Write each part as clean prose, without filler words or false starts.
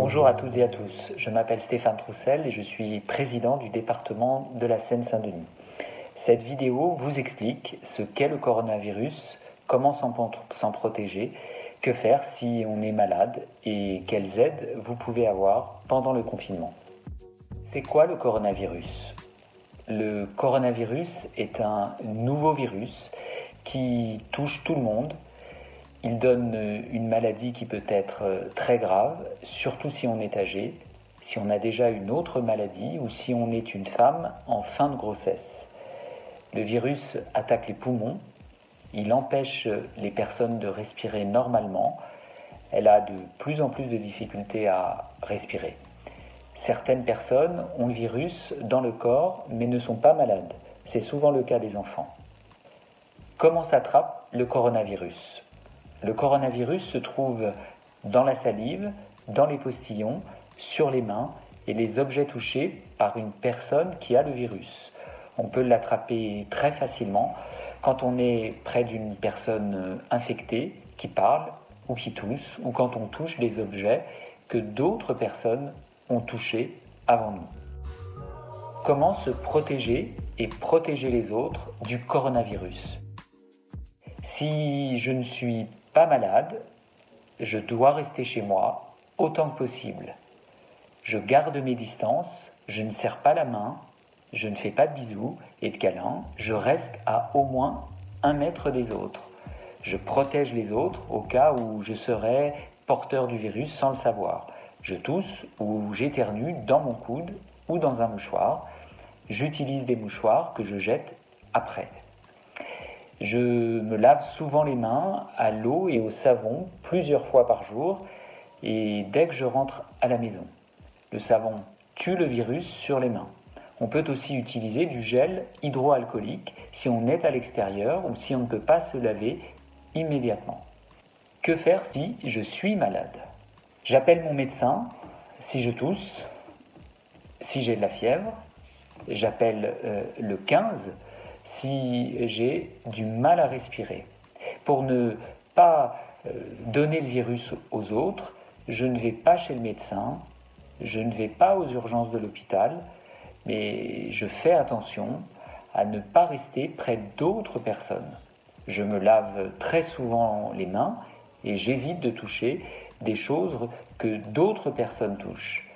Bonjour à toutes et à tous, je m'appelle Stéphane Troussel et je suis président du département de la Seine-Saint-Denis. Cette vidéo vous explique ce qu'est le coronavirus, comment s'en protéger, que faire si on est malade et quelles aides vous pouvez avoir pendant le confinement. C'est quoi le coronavirus ? Le coronavirus est un nouveau virus qui touche tout le monde. Il donne une maladie qui peut être très grave, surtout si on est âgé, si on a déjà une autre maladie ou si on est une femme en fin de grossesse. Le virus attaque les poumons, il empêche les personnes de respirer normalement, elle a de plus en plus de difficultés à respirer. Certaines personnes ont le virus dans le corps mais ne sont pas malades. C'est souvent le cas des enfants. Comment s'attrape le coronavirus ? Le coronavirus se trouve dans la salive, dans les postillons, sur les mains et les objets touchés par une personne qui a le virus. On peut l'attraper très facilement quand on est près d'une personne infectée qui parle ou qui tousse, ou quand on touche des objets que d'autres personnes ont touchés avant nous. Comment se protéger et protéger les autres du coronavirus ? Si je ne suis pas malade, je dois rester chez moi autant que possible. Je garde mes distances, je ne serre pas la main, je ne fais pas de bisous et de câlins, je reste à au moins 1 mètre des autres. Je protège les autres au cas où je serais porteur du virus sans le savoir. Je tousse ou j'éternue dans mon coude ou dans un mouchoir. J'utilise des mouchoirs que je jette après. Je me lave souvent les mains à l'eau et au savon plusieurs fois par jour et dès que je rentre à la maison. Le savon tue le virus sur les mains. On peut aussi utiliser du gel hydroalcoolique si on est à l'extérieur ou si on ne peut pas se laver immédiatement. Que faire si je suis malade ? J'appelle mon médecin si je tousse, si j'ai de la fièvre. J'appelle le 15 si j'ai du mal à respirer. Pour ne pas donner le virus aux autres, je ne vais pas chez le médecin, je ne vais pas aux urgences de l'hôpital, mais je fais attention à ne pas rester près d'autres personnes. Je me lave très souvent les mains et j'évite de toucher des choses que d'autres personnes touchent.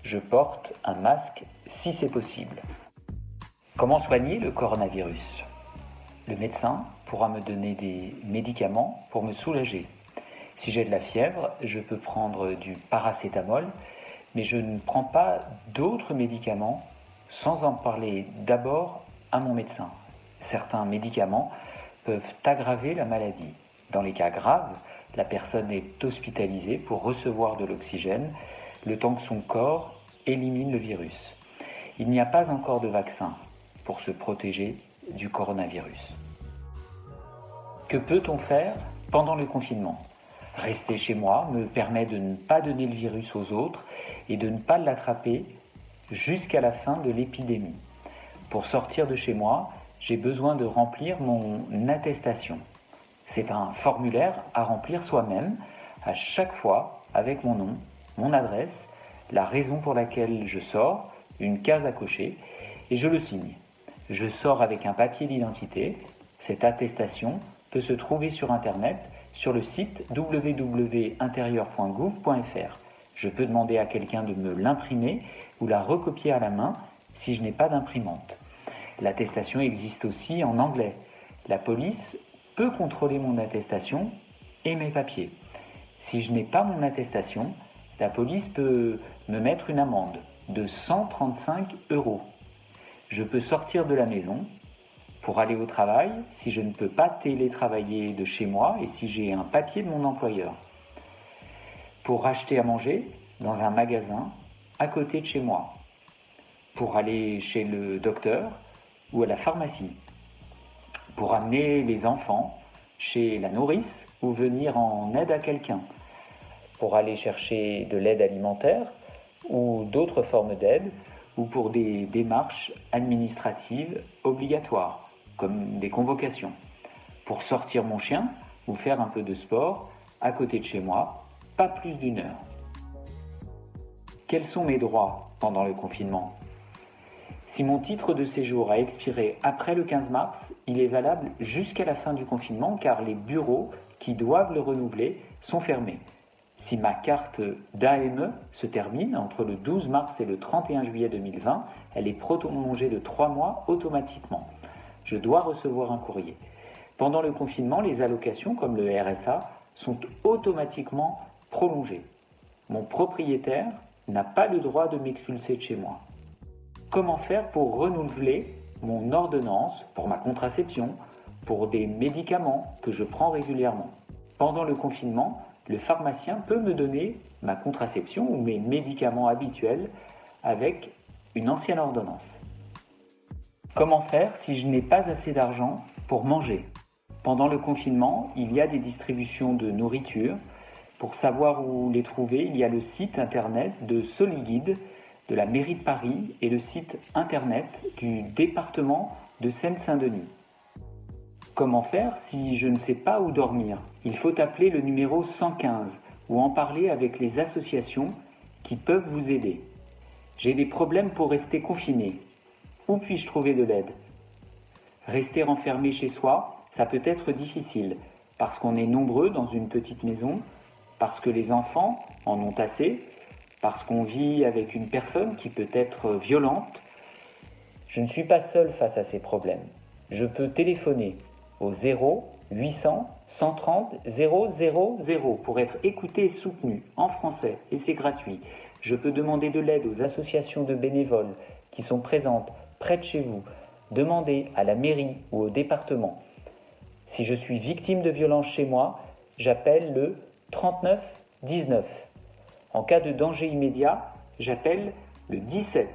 Je porte un masque si c'est possible. Comment soigner le coronavirus ? Le médecin pourra me donner des médicaments pour me soulager. Si j'ai de la fièvre, je peux prendre du paracétamol, mais je ne prends pas d'autres médicaments sans en parler d'abord à mon médecin. Certains médicaments peuvent aggraver la maladie. Dans les cas graves, la personne est hospitalisée pour recevoir de l'oxygène le temps que son corps élimine le virus. Il n'y a pas encore de vaccin pour se protéger du coronavirus. Que peut-on faire pendant le confinement ? Rester chez moi me permet de ne pas donner le virus aux autres et de ne pas l'attraper jusqu'à la fin de l'épidémie. Pour sortir de chez moi, j'ai besoin de remplir mon attestation. C'est un formulaire à remplir soi-même à chaque fois avec mon nom, mon adresse, la raison pour laquelle je sors, une case à cocher et je le signe. Je sors avec un papier d'identité. Cette attestation peut se trouver sur Internet, sur le site www.intérieur.gouv.fr. Je peux demander à quelqu'un de me l'imprimer ou la recopier à la main si je n'ai pas d'imprimante. L'attestation existe aussi en anglais. La police peut contrôler mon attestation et mes papiers. Si je n'ai pas mon attestation, la police peut me mettre une amende de 135 €. Je peux sortir de la maison pour aller au travail si je ne peux pas télétravailler de chez moi et si j'ai un papier de mon employeur. Pour acheter à manger dans un magasin à côté de chez moi. Pour aller chez le docteur ou à la pharmacie. Pour amener les enfants chez la nourrice ou venir en aide à quelqu'un. Pour aller chercher de l'aide alimentaire ou d'autres formes d'aide, ou pour des démarches administratives obligatoires, comme des convocations. Pour sortir mon chien ou faire un peu de sport à côté de chez moi, pas plus d'1 heure. Quels sont mes droits pendant le confinement? Si mon titre de séjour a expiré après le 15 mars, il est valable jusqu'à la fin du confinement car les bureaux qui doivent le renouveler sont fermés. Si ma carte d'AME se termine entre le 12 mars et le 31 juillet 2020, elle est prolongée de 3 mois automatiquement. Je dois recevoir un courrier. Pendant le confinement, les allocations comme le RSA sont automatiquement prolongées. Mon propriétaire n'a pas le droit de m'expulser de chez moi. Comment faire pour renouveler mon ordonnance pour ma contraception, pour des médicaments que je prends régulièrement? Pendant le confinement, le pharmacien peut me donner ma contraception ou mes médicaments habituels avec une ancienne ordonnance. Comment faire si je n'ai pas assez d'argent pour manger? Pendant le confinement, il y a des distributions de nourriture. Pour savoir où les trouver, il y a le site internet de Soliguide de la mairie de Paris et le site internet du département de Seine-Saint-Denis. Comment faire si je ne sais pas où dormir? Il faut appeler le numéro 115 ou en parler avec les associations qui peuvent vous aider. J'ai des problèmes pour rester confiné. Où puis-je trouver de l'aide? Rester enfermé chez soi, ça peut être difficile parce qu'on est nombreux dans une petite maison, parce que les enfants en ont assez, parce qu'on vit avec une personne qui peut être violente. Je ne suis pas seul face à ces problèmes. Je peux téléphoner au 0 800 130 000 pour être écouté et soutenu en français et c'est gratuit. Je peux demander de l'aide aux associations de bénévoles qui sont présentes près de chez vous. Demander à la mairie ou au département. Si je suis victime de violence chez moi, j'appelle le 39 19. En cas de danger immédiat, j'appelle le 17.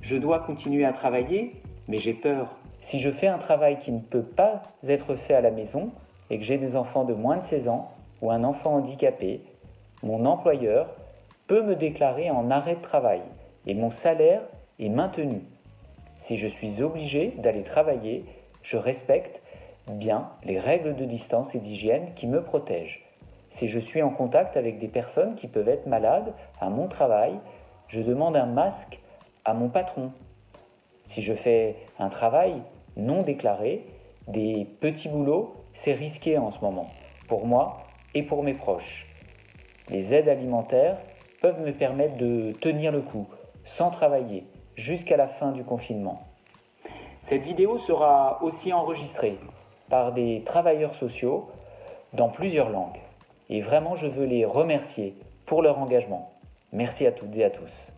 Je dois continuer à travailler, mais j'ai peur. Si je fais un travail qui ne peut pas être fait à la maison et que j'ai des enfants de moins de 16 ans ou un enfant handicapé, mon employeur peut me déclarer en arrêt de travail et mon salaire est maintenu. Si je suis obligé d'aller travailler, je respecte bien les règles de distance et d'hygiène qui me protègent. Si je suis en contact avec des personnes qui peuvent être malades à mon travail, je demande un masque à mon patron. Si je fais un travail non déclaré, des petits boulots, c'est risqué en ce moment, pour moi et pour mes proches. Les aides alimentaires peuvent me permettre de tenir le coup, sans travailler, jusqu'à la fin du confinement. Cette vidéo sera aussi enregistrée par des travailleurs sociaux dans plusieurs langues. Et vraiment, je veux les remercier pour leur engagement. Merci à toutes et à tous.